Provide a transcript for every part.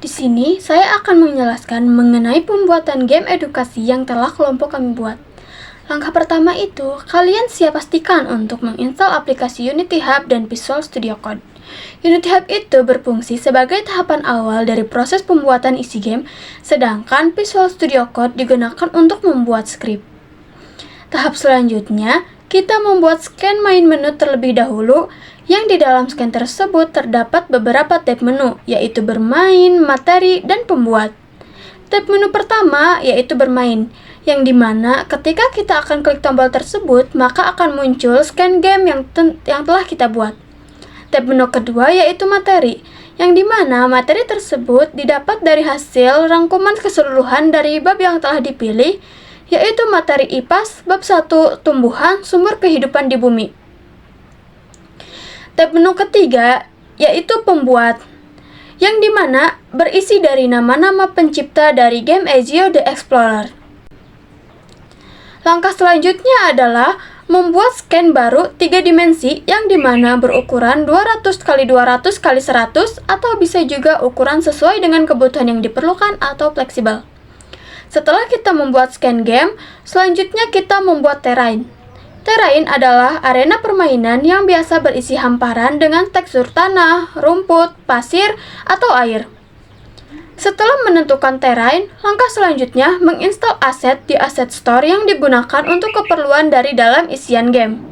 Di sini, saya akan menjelaskan mengenai pembuatan game edukasi yang telah kelompok kami buat. Langkah pertama itu, kalian siap pastikan untuk menginstal aplikasi Unity Hub dan Visual Studio Code. Unity Hub itu berfungsi sebagai tahapan awal dari proses pembuatan isi game, sedangkan Visual Studio Code digunakan untuk membuat skrip. Tahap selanjutnya, kita membuat scan main menu terlebih dahulu, yang di dalam scan tersebut terdapat beberapa tab menu, yaitu bermain, materi, dan pembuat. Tab menu pertama yaitu bermain, yang dimana ketika kita akan klik tombol tersebut, maka akan muncul scan game yang telah kita buat. Tab menu kedua yaitu materi, yang dimana materi tersebut didapat dari hasil rangkuman keseluruhan dari bab yang telah dipilih, yaitu materi IPAS bab 1 tumbuhan sumber kehidupan di bumi. Tab menu ketiga yaitu pembuat, yang dimana berisi dari nama-nama pencipta dari game Ezio the Explorer. Langkah selanjutnya adalah membuat scan baru 3 dimensi yang dimana berukuran 200x200x100 atau bisa juga ukuran sesuai dengan kebutuhan yang diperlukan atau fleksibel. Setelah kita membuat scan game, selanjutnya kita membuat terrain. Terrain adalah arena permainan yang biasa berisi hamparan dengan tekstur tanah, rumput, pasir, atau air. Setelah menentukan terrain, langkah selanjutnya menginstal aset di Asset Store yang digunakan untuk keperluan dari dalam isian game.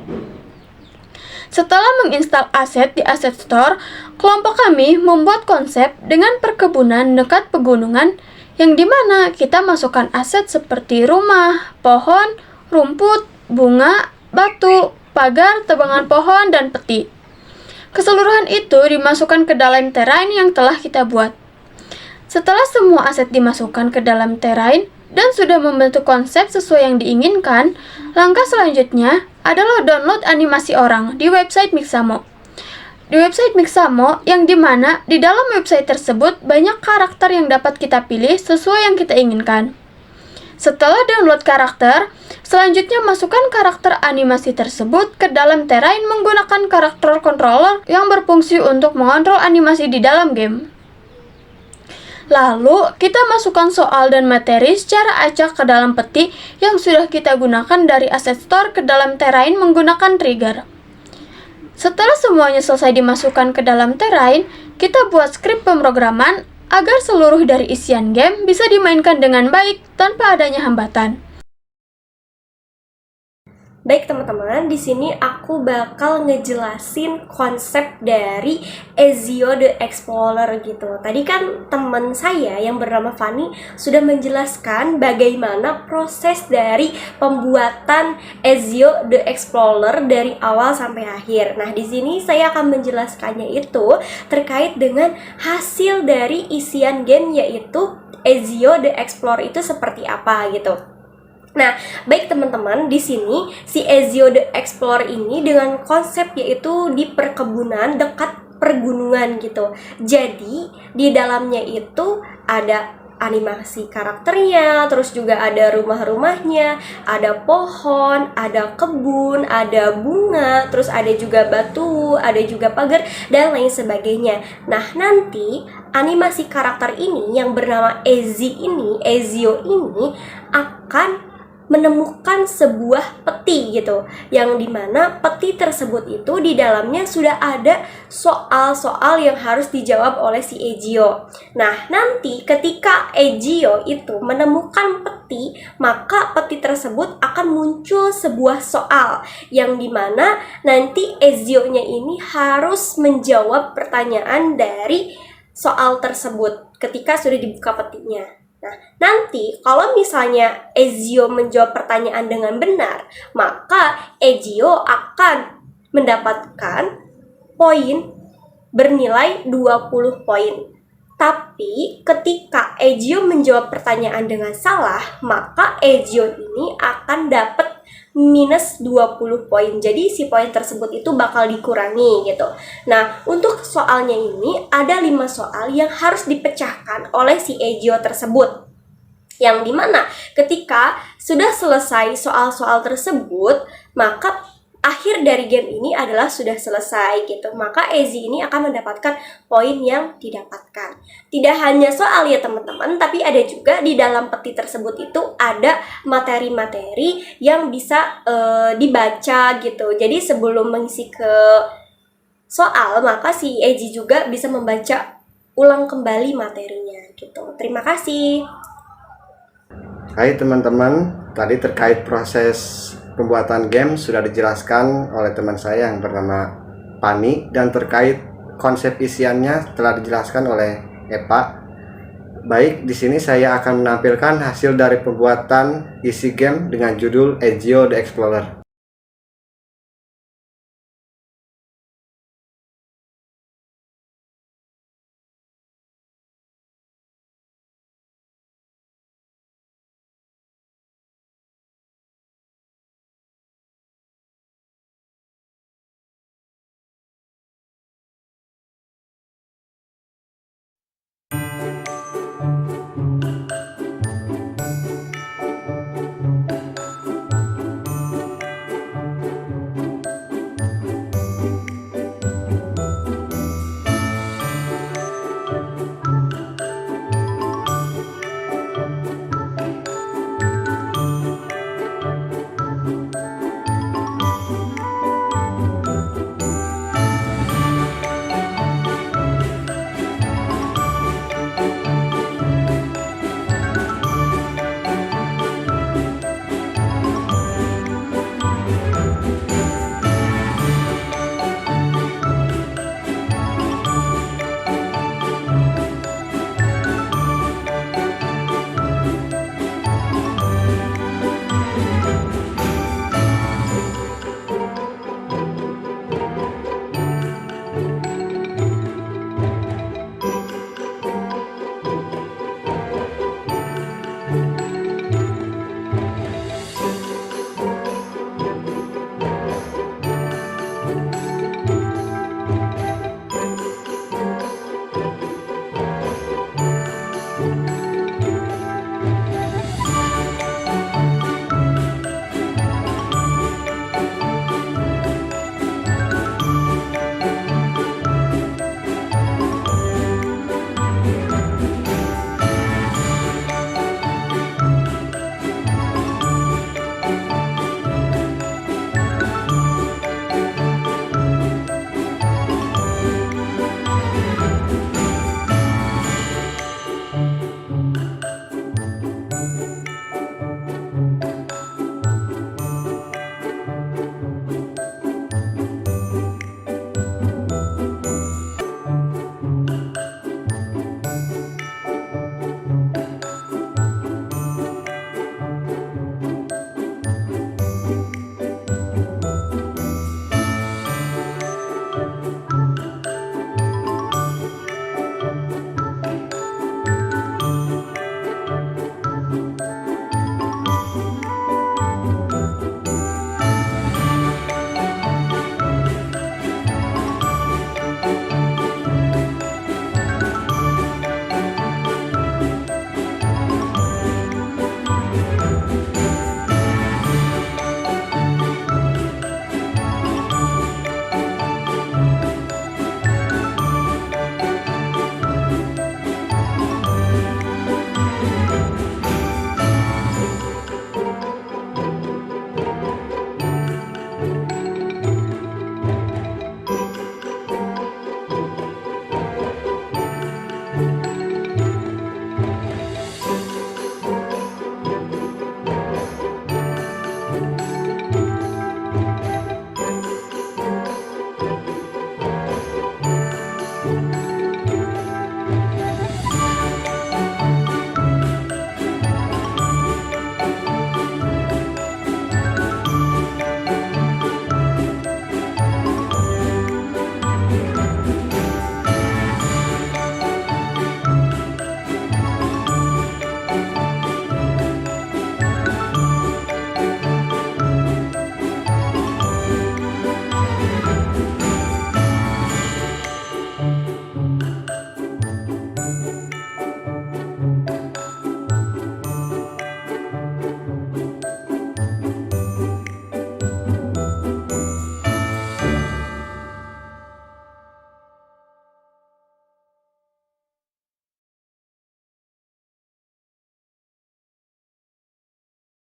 Setelah menginstal aset di Asset Store, kelompok kami membuat konsep dengan perkebunan dekat pegunungan, yang dimana kita masukkan aset seperti rumah, pohon, rumput, bunga, batu, pagar, tebangan pohon, dan peti. Keseluruhan itu dimasukkan ke dalam terrain yang telah kita buat. Setelah semua aset dimasukkan ke dalam terrain dan sudah membentuk konsep sesuai yang diinginkan, langkah selanjutnya adalah download animasi orang di website Mixamo. Di website Mixamo, yang dimana di dalam website tersebut banyak karakter yang dapat kita pilih sesuai yang kita inginkan. Setelah download karakter, selanjutnya masukkan karakter animasi tersebut ke dalam terrain menggunakan karakter controller yang berfungsi untuk mengontrol animasi di dalam game. Lalu, kita masukkan soal dan materi secara acak ke dalam peti yang sudah kita gunakan dari Asset Store ke dalam terrain menggunakan trigger. Setelah semuanya selesai dimasukkan ke dalam terrain, kita buat skrip pemrograman agar seluruh dari isian game bisa dimainkan dengan baik tanpa adanya hambatan. Baik teman-teman, di sini aku bakal ngejelasin konsep dari Ezio the Explorer gitu. Tadi kan teman saya yang bernama Fanny sudah menjelaskan bagaimana proses dari pembuatan Ezio the Explorer dari awal sampai akhir. Nah, di sini saya akan menjelaskannya itu terkait dengan hasil dari isian game, yaitu Ezio the Explorer itu seperti apa gitu. Nah, baik teman-teman, di sini si Ezio the Explorer ini dengan konsep yaitu di perkebunan dekat pergunungan gitu. Jadi, di dalamnya itu ada animasi karakternya, terus juga ada rumah-rumahnya, ada pohon, ada kebun, ada bunga, terus ada juga batu, ada juga pagar, dan lain sebagainya. Nah, nanti animasi karakter ini yang bernama Ezio ini akan menemukan sebuah peti gitu, yang dimana peti tersebut itu di dalamnya sudah ada soal-soal yang harus dijawab oleh si Ezio. Nah, nanti ketika Ezio itu menemukan peti, maka peti tersebut akan muncul sebuah soal, yang dimana nanti Ezio-nya ini harus menjawab pertanyaan dari soal tersebut ketika sudah dibuka petinya. Nah, nanti kalau misalnya Ezio menjawab pertanyaan dengan benar, maka Ezio akan mendapatkan poin bernilai 20 poin. Tapi ketika Ezio menjawab pertanyaan dengan salah, maka Ezio ini akan dapat minus 20 poin. Jadi si poin tersebut itu bakal dikurangi gitu. Nah, untuk soalnya ini ada 5 soal yang harus dipecahkan oleh si Ezio tersebut. Yang dimana ketika sudah selesai soal-soal tersebut, maka akhir dari game ini adalah sudah selesai gitu, maka Ezi ini akan mendapatkan poin yang didapatkan. Tidak hanya soal ya teman-teman, tapi ada juga di dalam peti tersebut itu ada materi-materi yang bisa dibaca gitu. Jadi sebelum mengisi ke soal, maka si Ezi juga bisa membaca ulang kembali materinya gitu. Terima kasih. Hai teman-teman, tadi terkait proses pembuatan game sudah dijelaskan oleh teman saya yang bernama Pani, dan terkait konsep isiannya telah dijelaskan oleh Epa. Baik, di sini saya akan menampilkan hasil dari pembuatan isi game dengan judul Ezio the Explorer.